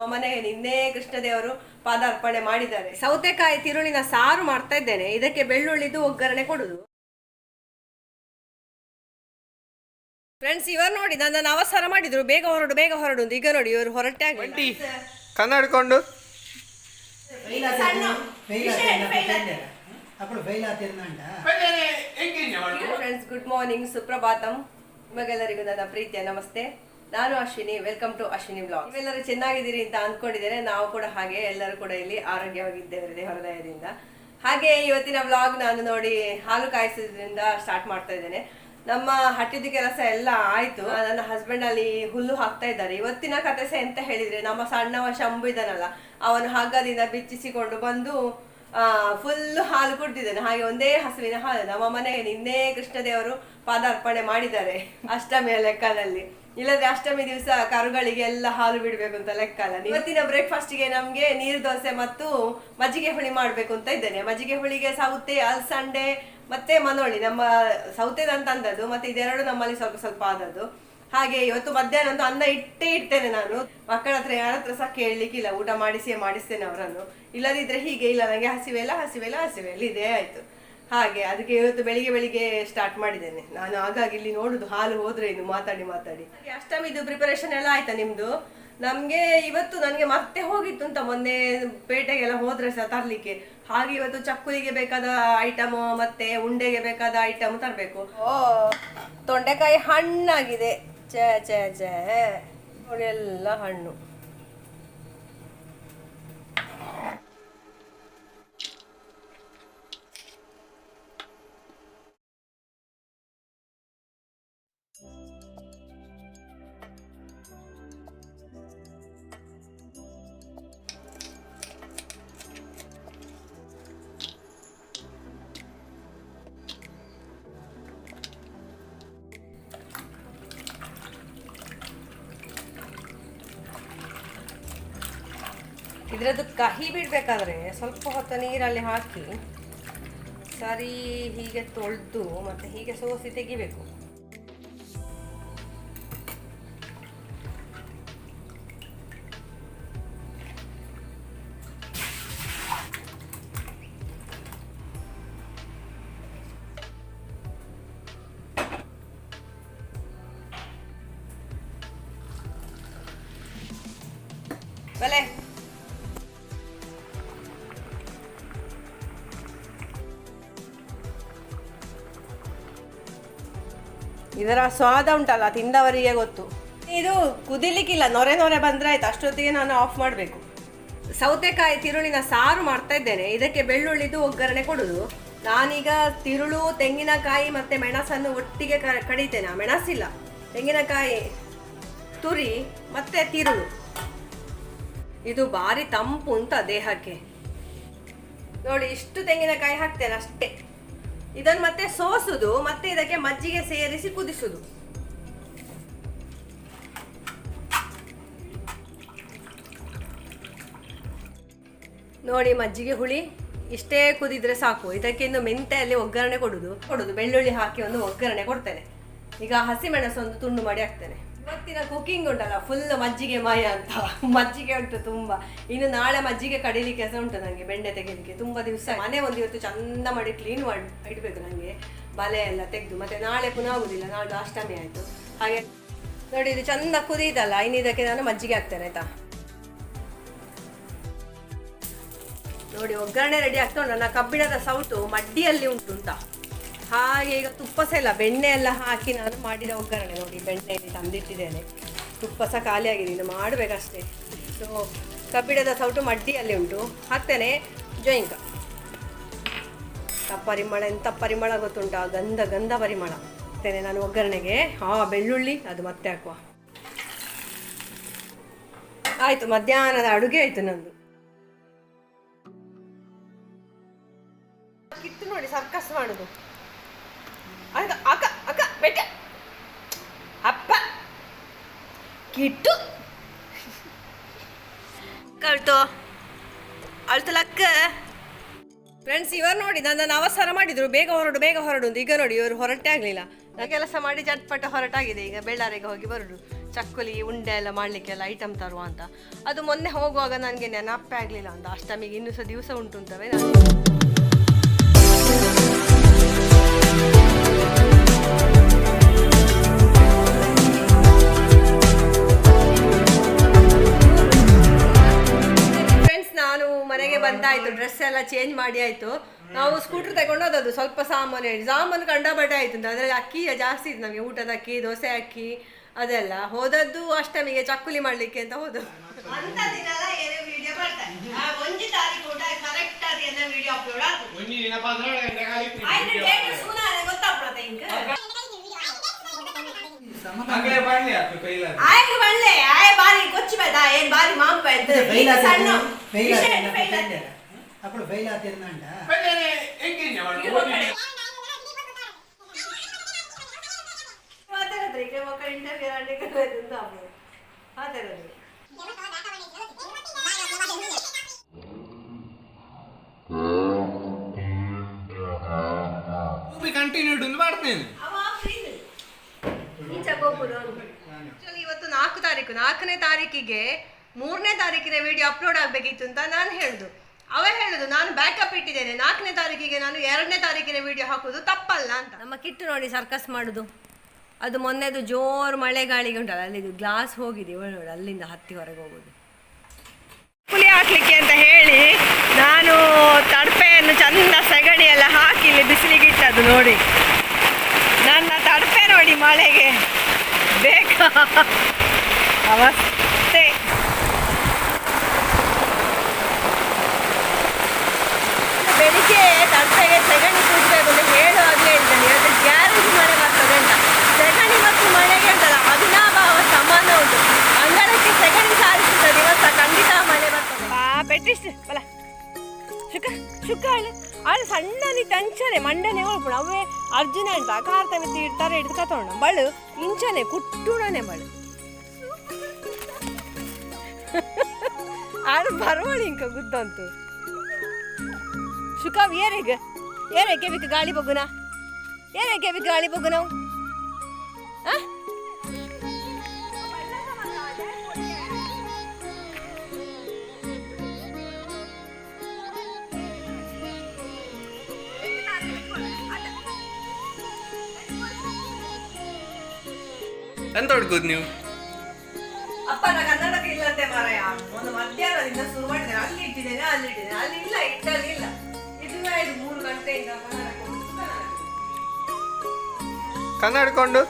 ಮನೆಗೆ ನಿನ್ನೆ ಕೃಷ್ಣದೇವರು ಪಾದಾರ್ಪಣೆ ಮಾಡಿದ್ದಾರೆ. ಸೌತೆಕಾಯಿ ತಿರುಳಿನ ಸಾರು ಮಾಡ್ತಾ ಇದ್ದೇನೆ. ಇದಕ್ಕೆ ಬೆಳ್ಳುಳ್ಳಿದು ಒಗ್ಗರಣೆ ಕೊಡುದು. ಫ್ರೆಂಡ್ಸ್, ಇವರು ನೋಡಿ ನನ್ನನ್ನು ಅವಸರ ಮಾಡಿದ್ರು, ಬೇಗ ಹೊರಡು ಬೇಗ ಹೊರಡು. ಈಗ ನೋಡಿ ಇವರು ಹೊರಟೆ ಆಗಿ ಕನ್ನಡಕೊಂಡು ಫ್ರೆಂಡ್ಸ್, ಗುಡ್ ಮಾರ್ನಿಂಗ್, ಸುಪ್ರಭಾತಂ. ನಿಮಗೆಲ್ಲರಿಗೂ ನನ್ನ ಪ್ರೀತಿಯ ನಮಸ್ತೆ. ನಾನು Ashwini. Welcome to Ashwini vlog. ನೀವೆಲ್ಲರೂ ಚೆನ್ನಾಗಿದ್ದೀರಿ ಅಂತ ಅಂದ್ಕೊಂಡಿದ್ದೇನೆ. ನಾವು ಕೂಡ ಹಾಗೆ ಎಲ್ಲರೂ ಕೂಡ ಇಲ್ಲಿ ಆರೋಗ್ಯವಾಗಿದ್ದೇವೆ ದೇವರ ದಯದಿಂದ. ಹಾಗೆ ಇವತ್ತಿನ ವ್ಲಾಗ್ ನಾನು ನೋಡಿ ಹಾಲು ಕಾಯಿಸೋದ್ರಿಂದ ಸ್ಟಾರ್ಟ್ ಮಾಡ್ತಾ ಇದ್ದೇನೆ. ನಮ್ಮ ಹಟ್ಟಿದ ಕೆಲಸ ಎಲ್ಲ ಆಯ್ತು. ನನ್ನ ಹಸ್ಬೆಂಡ್ ಅಲ್ಲಿ ಹುಲ್ಲು ಹಾಕ್ತಾ ಇದ್ದಾರೆ. ಇವತ್ತಿನ ಕಥೆ ಸಹ ಎಂತ ಹೇಳಿದ್ರೆ, ನಮ್ಮ ಸಣ್ಣವ ಶಂಭು ಇದ್ದಾನಲ್ಲ, ಅವನು ಹಗ್ಗದಿಂದ ಬಿಚ್ಚಿಸಿಕೊಂಡು ಬಂದು ಫುಲ್ ಹಾಲು ಕುಡ್ದಿದ್ದಾನೆ. ಹಾಗೆ ಒಂದೇ ಹಸುವಿನ ಹಾಲು. ನಮ್ಮ ಮನೆಗೆ ನಿನ್ನೆ ಕೃಷ್ಣದೇವರು ಪಾದಾರ್ಪಣೆ ಮಾಡಿದ್ದಾರೆ ಅಷ್ಟಮಿಯ ಲೆಕ್ಕದಲ್ಲಿ. ಇಲ್ಲದ್ರೆ ಅಷ್ಟಮಿ ದಿವಸ ಕರುಗಳಿಗೆ ಎಲ್ಲ ಹಾಲು ಬಿಡ್ಬೇಕು ಅಂತ ಲೆಕ್ಕ ಅಲ್ಲ. ಇವತ್ತಿನ ಬ್ರೇಕ್ಫಾಸ್ಟ್ಗೆ ನಮ್ಗೆ ನೀರು ದೋಸೆ ಮತ್ತು ಮಜ್ಜಿಗೆ ಹುಳಿ ಮಾಡ್ಬೇಕು ಅಂತ ಇದ್ದೇನೆ. ಮಜ್ಜಿಗೆ ಹುಳಿಗೆ ಸೌತೆ, ಅಲಸಂಡೆ ಮತ್ತೆ ಮನೋಳಿ. ನಮ್ಮ ಸೌತೆದಂತ ಅಂದದ್ದು, ಮತ್ತೆ ಇದೆರಡು ನಮ್ಮಲ್ಲಿ ಸ್ವಲ್ಪ ಸ್ವಲ್ಪ ಆದದ್ದು. ಹಾಗೆ ಇವತ್ತು ಮಧ್ಯಾಹ್ನ ಅಂತೂ ಅನ್ನ ಇಡ್ತೇನೆ ನಾನು. ಮಕ್ಕಳ ಹತ್ರ ಯಾರ ಹತ್ರ ಸಹ ಕೇಳಲಿಕ್ಕಿಲ್ಲ, ಊಟ ಮಾಡಿಸ್ತೇನೆ ಅವರನ್ನು. ಇಲ್ಲದಿದ್ರೆ ಹೀಗೆ ಇಲ್ಲ, ನನಗೆ ಹಸಿವೆಲ್ಲ ಇದೇ ಆಯ್ತು. ಹಾಗೆ ಅದಕ್ಕೆ ಇವತ್ತು ಬೆಳಿಗ್ಗೆ ಸ್ಟಾರ್ಟ್ ಮಾಡಿದ್ದೇನೆ ನಾನು. ಹಾಗಾಗಿ ಇಲ್ಲಿ ನೋಡುದು ಹಾಲು ಹೋದ್ರೆ ಇನ್ನು ಮಾತಾಡಿ. ಅಷ್ಟಮಿದು ಪ್ರಿಪರೇಷನ್ ಎಲ್ಲ ಆಯ್ತಾ ನಿಮ್ದು? ನಮ್ಗೆ ಇವತ್ತು ನನಗೆ ಮತ್ತೆ ಹೋಗಿತ್ತು ಅಂತ, ಮೊನ್ನೆ ಪೇಟೆಗೆಲ್ಲ ಹೋದ್ರೆ ಸಹ ತರ್ಲಿಕ್ಕೆ. ಹಾಗೆ ಇವತ್ತು ಚಕ್ಕುಲಿಗೆ ಬೇಕಾದ ಐಟಮ್ ಮತ್ತೆ ಉಂಡೆಗೆ ಬೇಕಾದ ಐಟಮ್ ತರಬೇಕು. ತೊಂಡೆಕಾಯಿ ಹಣ್ಣಾಗಿದೆ. ನೋಡಿ ಎಲ್ಲ ಹಣ್ಣು. ಇದ್ರದ್ದು ಕಹಿ ಬಿಡ್ಬೇಕಾದ್ರೆ ಸ್ವಲ್ಪ ಹೊತ್ತು ನೀರಲ್ಲಿ ಹಾಕಿ ಸರಿ ಹೀಗೆ ತೊಳೆದು ಮತ್ತೆ ಹೀಗೆ ಸೋಸಿ ತೆಗಿಬೇಕು. ಬಲೆ ಇದರ ಸ್ವಾದ ಉಂಟಲ್ಲ, ತಿಂದವರಿಗೆ ಗೊತ್ತು. ಇದು ಕುದಿಲಿಕ್ಕಿಲ್ಲ, ನೊರೆ ಬಂದ್ರೆ ಆಯ್ತು. ಅಷ್ಟೊತ್ತಿಗೆ ನಾನು ಆಫ್ ಮಾಡಬೇಕು. ಸೌತೆಕಾಯಿ ತಿರುಳಿನ ಸಾರು ಮಾಡ್ತಾ ಇದ್ದೇನೆ. ಇದಕ್ಕೆ ಬೆಳ್ಳುಳ್ಳಿದು ಒಗ್ಗರಣೆ ಕೊಡುದು. ನಾನೀಗ ತಿರುಳು, ತೆಂಗಿನಕಾಯಿ ಮತ್ತೆ ಮೆಣಸನ್ನು ಒಟ್ಟಿಗೆ ಕಡಿತೇನೆ. ಮೆಣಸಿಲ್ಲ, ತೆಂಗಿನಕಾಯಿ ತುರಿ ಮತ್ತೆ ತಿರುಳು. ಇದು ಭಾರಿ ತಂಪು ಅಂತ ದೇಹಕ್ಕೆ. ನೋಡಿ, ಇಷ್ಟು ತೆಂಗಿನಕಾಯಿ ಹಾಕ್ತೇನೆ ಅಷ್ಟೇ. ಇದನ್ನು ಮತ್ತೆ ಸೋಸುದು, ಮತ್ತೆ ಇದಕ್ಕೆ ಮಜ್ಜಿಗೆ ಸೇರಿಸಿ ಕುದಿಸುದು. ನೋಡಿ, ಮಜ್ಜಿಗೆ ಹುಳಿ ಇಷ್ಟೇ ಕುದಿದ್ರೆ ಸಾಕು. ಇದಕ್ಕೆ ಇನ್ನು ಮೆಂತೆಯಲ್ಲಿ ಒಗ್ಗರಣೆ ಕೊಡುದು. ಬೆಳ್ಳುಳ್ಳಿ ಹಾಕಿ ಒಂದು ಒಗ್ಗರಣೆ ಕೊಡ್ತೇನೆ. ಈಗ ಹಸಿಮೆಣಸು ಒಂದು ತುಂಡು ಮಾಡಿ ಹಾಕ್ತೇನೆ. ಇವತ್ತಿನ ಕುಕಿಂಗ್ ಉಂಟಲ್ಲ, ಫುಲ್ ಮಜ್ಜಿಗೆ ಮಾಯ ಅಂತ. ಮಜ್ಜಿಗೆ ಉಂಟು ತುಂಬಾ. ಇನ್ನು ನಾಳೆ ಮಜ್ಜಿಗೆ ಕಡಿಲಿಕ್ಕೆ ಸಹ ಉಂಟು ನನಗೆ, ಬೆಣ್ಣೆ ತೆಗಿಲಿಕ್ಕೆ. ತುಂಬಾ ದಿವಸ ಮನೆ ಒಂದು ಇವತ್ತು ಚಂದ ಮಾಡಿ ಕ್ಲೀನ್ ಮಾಡಿ ಇಡಬೇಕು ನನಗೆ, ಬಲೆ ಎಲ್ಲ ತೆಗೆದು. ಮತ್ತೆ ನಾಳೆ ಪುನಃ ಆಗುದಿಲ್ಲ, ನಾಳೆ ಅಷ್ಟಮಿ ಆಯ್ತು. ಹಾಗೆ ನೋಡಿ, ಇದು ಚಂದ ಕುದಿದಲ್ಲ. ಇನ್ನು ಇದಕ್ಕೆ ನಾನು ಮಜ್ಜಿಗೆ ಹಾಕ್ತೇನೆ ಆಯ್ತಾ. ನೋಡಿ, ಒಗ್ಗರಣೆ ರೆಡಿ ಆಗ್ತಾ ಉಂಟು. ನನ್ನ ಕಬ್ಬಿಣದ ಸೌಟು ಮಡ್ಡಿಯಲ್ಲಿ ಉಂಟು ಅಂತ. ಹಾಗೆ ಈಗ ತುಪ್ಪ ಸಹ ಇಲ್ಲ, ಬೆಣ್ಣೆ ಎಲ್ಲ ಹಾಕಿ ನಾನು ಮಾಡಿದ ಒಗ್ಗರಣೆ. ನೋಡಿ, ಬೆಣ್ಣೆಯಲ್ಲಿ ತಂದಿಟ್ಟಿದ್ದೇನೆ. ತುಪ್ಪ ಸಹ ಖಾಲಿ ಆಗಿದೆ, ಇನ್ನು ಮಾಡಬೇಕಷ್ಟೇ. ಸೊ ಕಬ್ಬಿಣದ ಸೌಟು ಮಡ್ಡಿಯಲ್ಲಿ ಉಂಟು. ಹಾಕ್ತೇನೆ ಜೋಯಿಂಕ. ಪರಿಮಳ, ಎಂಥ ಪರಿಮಳ ಗೊತ್ತುಂಟು, ಗಂಧ ಪರಿಮಳ ಹಾಕ್ತೇನೆ ನಾನು ಒಗ್ಗರಣೆಗೆ. ಬೆಳ್ಳುಳ್ಳಿ ಅದು ಮತ್ತೆ ಹಾಕುವ. ಆಯಿತು, ಮಧ್ಯಾಹ್ನದ ಅಡುಗೆ ಆಯಿತು ನಂದು. ಕಿತ್ತು ನೋಡಿ, ಸರ್ಕಸ್ ಮಾಡುದು. ಅಕ್ಕ ಬೆಟ್ಟ ಅಪ್ಪ ಕಿಟ್ಟು ಅಳ್ತಲಕ್ಕ. ಫ್ರೆಂಡ್ಸ್, ಇವರು ನೋಡಿ ನನ್ನನ್ನು ಅವಸರ ಮಾಡಿದ್ರು, ಬೇಗ ಹೊರಡು ಅಂತ. ಈಗ ನೋಡಿ ಇವರು ಹೊರಟೇ ಆಗಲಿಲ್ಲ. ನಾನು ಕೆಲಸ ಮಾಡಿ ಚಟ್ಪಟ ಹೊರಟಾಗಿದೆ. ಈಗ ಬೆಳ್ಳಾರಿಗೆ ಹೋಗಿ ಬರುದು. ಚಕ್ಕುಲಿ ಉಂಡೆ ಎಲ್ಲ ಮಾಡಲಿಕ್ಕೆಲ್ಲ ಐಟಮ್ ತರುವ ಅಂತ. ಅದು ಮೊನ್ನೆ ಹೋಗುವಾಗ ನನಗೆ ನೆನಪೇ ಆಗಲಿಲ್ಲ ಅಂತ. ಅಷ್ಟಮಿಗೆ ಇನ್ನೂ ಸಹ ದಿವಸ ಉಂಟು ಅಂತವೆ. ಫ್ರೆಂಡ್ಸ್, ನಾನು ಮನೆಗೆ ಬಂದಾಯಿತು, ಡ್ರೆಸ್ ಎಲ್ಲ ಚೇಂಜ್ ಮಾಡಿ ಆಯಿತು. ನಾವು ಸ್ಕೂಟರ್ ತಗೊಂಡೋದದು ಸ್ವಲ್ಪ ಸಾಮಾನು ಕಂಡಬಟ್ಟೆ ಆಯ್ತು ಅಂತ. ಅದರಲ್ಲಿ ಅಕ್ಕಿ ಜಾಸ್ತಿ ಇತ್ತು ನಮಗೆ, ಊಟದ ಅಕ್ಕಿ, ದೋಸೆ ಅಕ್ಕಿ ಅದೆಲ್ಲ. ಹೋದದ್ದು ಅಷ್ಟಮಿಗೆ ಚಕ್ಕುಲಿ ಮಾಡ್ಲಿಕ್ಕೆ ಅಂತ ಹೋದದ್ದು. అప్పుడు ఫెయిల్ అవుతుందంట. ಇವತ್ತು 4 ತಾರೀಕು, 4ನೇ ತಾರೀಕಿಗೆ 3ನೇ ತಾರೀಕಿನ ವಿಡಿಯೋ ಅಪ್ಲೋಡ್ ಆಗಬೇಕಿತ್ತು ಅಂತ ನಾನು ಹೇಳುದು. ಅವ ಹೇಳುದು ನಾನು ಬ್ಯಾಕಪ್ ಇಟ್ಟಿದ್ದೇನೆ, 4ನೇ ತಾರೀಕಿಗೆ ನಾನು 2ನೇ ತಾರೀಕಿನ ವಿಡಿಯೋ ಹಾಕುದು ತಪ್ಪಲ್ಲ ಅಂತ. ನಮ್ಮ ಕಿಟ್ಟು ನೋಡಿ ಸರ್ಕಸ್ ಮಾಡುದು. ಅದು ಮೊನ್ನೆದು ಜೋರು ಮಳೆಗಾಳಿಗೆ ಉಂಟಲ್ಲ, ಅಲ್ಲಿದು ಗ್ಲಾಸ್ ಹೋಗಿದೆ ನೋಡಿ, ಅಲ್ಲಿಂದ ಹತ್ತಿ ಹೊರಗೆ ಹೋಗುದು. ಪುಲಿ ಹಾಕ್ಲಿಕ್ಕೆ ಅಂತ ಹೇಳಿ ನಾನು ತಡಪೆಯನ್ನು ಚಂದ ಸಗಣಿ ಎಲ್ಲ ಹಾಕಿ ಇಲ್ಲಿ ಬಿಸಿಲಿಗೆ ಇಟ್ಟದ್ದು ನೋಡಿ. ನನ್ನ ತಡಪೆ ನೋಡಿ ಮಳೆಗೆ ಬೇಕಾ ಅವಸ್ಥೆ. ಬೆಳಿಗ್ಗೆ ತಡಪೆಗೆ ಸಗಣಿ ಕೂಡಬೇಕು ಅಂತ ಹೇಳುವಾಗಲೇ ಹೇಳ್ತಾನೆ, ಇವತ್ತು ಗ್ಯಾರೇಜ್ ಮಳೆ ಬರ್ತದೆ ಅಂತ. ಸಗಣಿ ಮತ್ತು ಮಳೆಗೆ ಉಂಟಲ್ಲ ಅವಿನಾಭಾವ ಸಂಬಂಧ ಉಂಟು. ಅಂಗಳಕ್ಕೆ ಸಗಣಿ ಸಾರಿಸುತ್ತದೆ, ಇವತ್ತು ಖಂಡಿತ ಮಳೆ ಬರ್ತದೆ. ಪೆಟ್ಟಿಸ್ಟ್ ಬಲ ಶುಕ ಆಳು ಸಣ್ಣನಿ ಟಂಚನೆ ಮಂಡನೆ ಹೋಗ್ಬಿಡು. ಅವೇ ಅರ್ಜುನ ಅಂತ ಕಾರ್ತ ಇಡ್ತಾರೆ, ಹಿಡಿದು ಕತ್ತೋಣ ಬಳು ಇಂಚನೆ ಕುಟ್ಟುಣನೆ ಬಳು ಆಳು ಬರೋಳಿ ಇಂಕ ಗುದ್ದಂತು. ಶುಕಾವ್ ಏರೇಗೆ ಬಿಕ್ಕ ಗಾಳಿ ಬಗ್ಗುನ, ಏರೇಗೆ ಬಿಕ್ಕ ಗಾಳಿ ಬಗ್ಗು ನಾವು. ಎಂತ ಹುಡುಕುದು ನೀವು? ಅಪ್ಪ ನಾ ಕನ್ನಡಕ್ಕೆ ಇಲ್ಲಂತೆ ಮಾರಾಯ. ಒಂದು ಮಧ್ಯಾಹ್ನದಿಂದ ಶುರು ಮಾಡಿದ್ದೇನೆ, ಅಲ್ಲಿ ಇಟ್ಟಿದ್ದೇನೆ, ಅಲ್ಲಿ ಇಟ್ಟಿದ್ದೇನೆ, ಅಲ್ಲಿ ಇಲ್ಲ, ಇಟ್ಟಲ್ಲಿಲ್ಲ. ಇದು 3 ಗಂಟೆಯಿಂದ ಕನ್ನಡಕೊಂಡು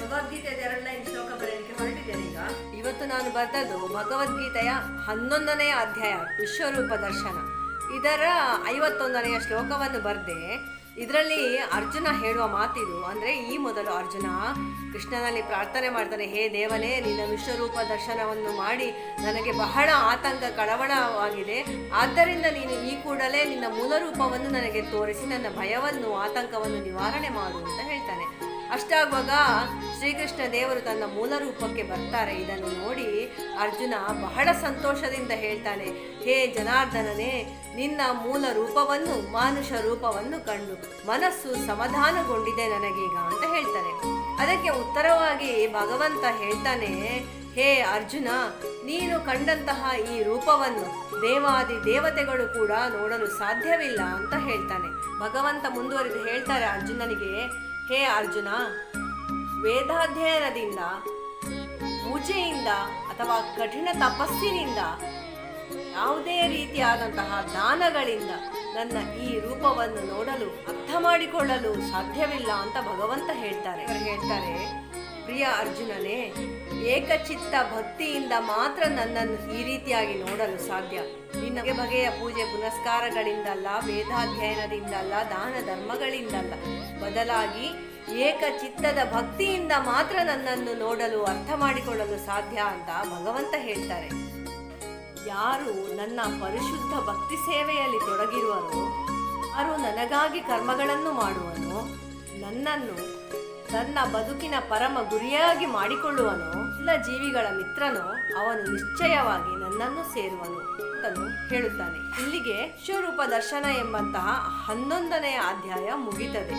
ಭಗವದ್ಗೀತೆ 2 ಲೈನ್ ಶ್ಲೋಕ ಬರೆಯಲಿಕ್ಕೆ ಹೊರಟಿದ್ದೇನೆ ಈಗ. ಇವತ್ತು ನಾನು ಬರೆದದ್ದು ಭಗವದ್ಗೀತೆಯ 11ನೇ ಅಧ್ಯಾಯ ವಿಶ್ವರೂಪ ದರ್ಶನ. ಇದರ 51ನೆಯ ಶ್ಲೋಕವನ್ನು ಬರೆದೆ. ಇದರಲ್ಲಿ ಅರ್ಜುನ ಹೇಳುವ ಮಾತಿದು. ಅಂದರೆ ಈ ಮೊದಲು ಅರ್ಜುನ ಕೃಷ್ಣನಲ್ಲಿ ಪ್ರಾರ್ಥನೆ ಮಾಡ್ತಾನೆ, ಹೇ ದೇವನೇ, ನಿನ್ನ ವಿಶ್ವರೂಪ ದರ್ಶನವನ್ನು ಮಾಡಿ ನನಗೆ ಬಹಳ ಆತಂಕ ಕಳವಳವಾಗಿದೆ. ಆದ್ದರಿಂದ ನೀನು ಈ ಕೂಡಲೇ ನಿನ್ನ ಮೂಲ ರೂಪವನ್ನು ನನಗೆ ತೋರಿಸಿ ನನ್ನ ಭಯವನ್ನು ಆತಂಕವನ್ನು ನಿವಾರಣೆ ಮಾಡು ಅಂತ ಹೇಳ್ತಾನೆ. ಅಷ್ಟಾಗುವಾಗ ಶ್ರೀಕೃಷ್ಣ ದೇವರು ತನ್ನ ಮೂಲ ರೂಪಕ್ಕೆ ಬರ್ತಾರೆ. ಇದನ್ನು ನೋಡಿ ಅರ್ಜುನ ಬಹಳ ಸಂತೋಷದಿಂದ ಹೇಳ್ತಾನೆ, ಹೇ ಜನಾರ್ದನನೇ, ನಿನ್ನ ಮೂಲ ರೂಪವನ್ನು ಮಾನುಷ ರೂಪವನ್ನು ಕಂಡು ಮನಸ್ಸು ಸಮಾಧಾನಗೊಂಡಿದೆ ನನಗೀಗ ಅಂತ ಹೇಳ್ತಾನೆ. ಅದಕ್ಕೆ ಉತ್ತರವಾಗಿ ಭಗವಂತ ಹೇಳ್ತಾನೆ, ಹೇ ಅರ್ಜುನ, ನೀನು ಕಂಡಂತಹ ಈ ರೂಪವನ್ನು ದೇವಾದಿ ದೇವತೆಗಳು ಕೂಡ ನೋಡಲು ಸಾಧ್ಯವಿಲ್ಲ ಅಂತ ಹೇಳ್ತಾನೆ. ಭಗವಂತ ಮುಂದುವರಿದು ಹೇಳ್ತಾರೆ ಅರ್ಜುನನಿಗೆ, ಹೇ ಅರ್ಜುನ, ವೇದಾಧ್ಯಯನದಿಂದ, ಪೂಜೆಯಿಂದ ಅಥವಾ ಕಠಿಣ ತಪಸ್ಸಿನಿಂದ, ಯಾವುದೇ ರೀತಿಯಾದಂತಹ ದಾನಗಳಿಂದ ನನ್ನ ಈ ರೂಪವನ್ನು ನೋಡಲು ಅರ್ಥ ಮಾಡಿಕೊಳ್ಳಲು ಸಾಧ್ಯವಿಲ್ಲ ಅಂತ ಭಗವಂತ ಹೇಳ್ತಾರೆ. ಪ್ರಿಯ ಅರ್ಜುನನೇ, ಏಕಚಿತ್ತ ಭಕ್ತಿಯಿಂದ ಮಾತ್ರ ನನ್ನನ್ನು ಈ ರೀತಿಯಾಗಿ ನೋಡಲು ಸಾಧ್ಯ. ನಿನಗೆ ಬಗೆಯ ಪೂಜೆ ಪುನಸ್ಕಾರಗಳಿಂದಲ್ಲ, ವೇದಾಧ್ಯಯನದಿಂದಲ್ಲ, ದಾನ ಧರ್ಮಗಳಿಂದಲ್ಲ, ಬದಲಾಗಿ ಏಕಚಿತ್ತದ ಭಕ್ತಿಯಿಂದ ಮಾತ್ರ ನನ್ನನ್ನು ನೋಡಲು ಅರ್ಥ ಮಾಡಿಕೊಳ್ಳಲು ಸಾಧ್ಯ ಅಂತ ಭಗವಂತ ಹೇಳ್ತಾರೆ. ಯಾರು ನನ್ನ ಪರಿಶುದ್ಧ ಭಕ್ತಿ ಸೇವೆಯಲ್ಲಿ ತೊಡಗಿರುವನೋ, ಯಾರು ನನಗಾಗಿ ಕರ್ಮಗಳನ್ನು ಮಾಡುವನೋ, ನನ್ನನ್ನು ತನ್ನ ಬದುಕಿನ ಪರಮ ಗುರಿಯಾಗಿ ಮಾಡಿಕೊಳ್ಳುವನೋ, ಎಲ್ಲ ಜೀವಿಗಳ ಮಿತ್ರನೋ ಅವನು ನಿಶ್ಚಯವಾಗಿ ನನ್ನನ್ನು ಸೇರುವನು ಅಂತನು ಹೇಳುತ್ತಾನೆ. ಇಲ್ಲಿಗೆ ವಿಶ್ವರೂಪ ದರ್ಶನ ಎಂಬಂತಹ 11ನೇ ಅಧ್ಯಾಯ ಮುಗೀತದೆ.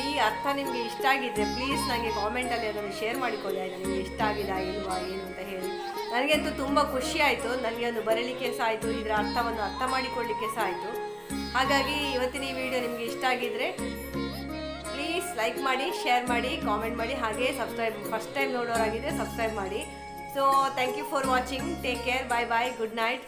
ಈ ಅರ್ಥ ನಿಮಗೆ ಇಷ್ಟ ಆಗಿದ್ರೆ ಪ್ಲೀಸ್ ನನಗೆ ಕಾಮೆಂಟಲ್ಲಿ ಅದನ್ನು ಶೇರ್ ಮಾಡಿಕೊಳ್ಳಿ. ಆಯಿತಾ, ನಿಮಗೆ ಇಷ್ಟ ಆಗಿದಾ ಇಲ್ವಾ ಏನು ಅಂತ ಹೇಳಿ. ನನಗಂತೂ ತುಂಬ ಖುಷಿ ಆಯಿತು. ನನಗೆ ಒಂದು ಬರಲಿಕ್ಕೆ ಸಹ ಆಯಿತು, ಇದರ ಅರ್ಥವನ್ನು ಅರ್ಥ ಮಾಡಿಕೊಳ್ಳಲಿಕ್ಕೆ ಸಹ ಆಯಿತು. ಹಾಗಾಗಿ ಇವತ್ತಿನ ಈ ವಿಡಿಯೋ ನಿಮಗೆ ಇಷ್ಟ ಆಗಿದ್ರೆ ಪ್ಲೀಸ್ ಲೈಕ್ ಮಾಡಿ, ಶೇರ್ ಮಾಡಿ, ಕಾಮೆಂಟ್ ಮಾಡಿ, ಹಾಗೆ ಸಬ್ಸ್ಕ್ರೈಬ್ ಫಸ್ಟ್ ಟೈಮ್ ನೋಡೋರಾಗಿದ್ದರೆ ಸಬ್ಸ್ಕ್ರೈಬ್ ಮಾಡಿ. So thank you for watching. Take care. Bye bye. Good night.